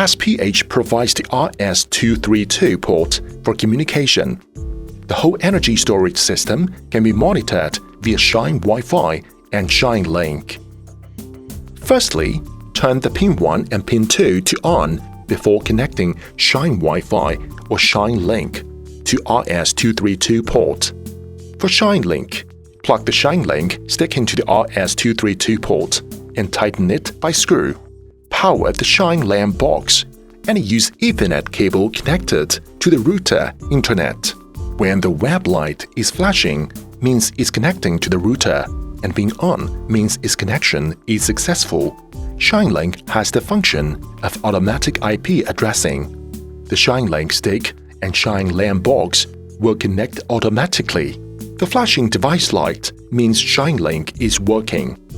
SPH provides the RS-232 port for communication. The whole energy storage system can be monitored via Shinewifi and ShineLink. Firstly, turn the pin 1 and pin 2 to on before connecting Shinewifi or ShineLink to RS-232 port. For ShineLink, plug the ShineLink stick into the RS-232 port and tighten it by screw. Power the ShineLink box and use Ethernet cable connected to the router internet. When the web light is flashing, means it's connecting to the router, and being on means its connection is successful. ShineLink has the function of automatic IP addressing. The ShineLink stick and ShineLink box will connect automatically. The flashing device light means ShineLink is working.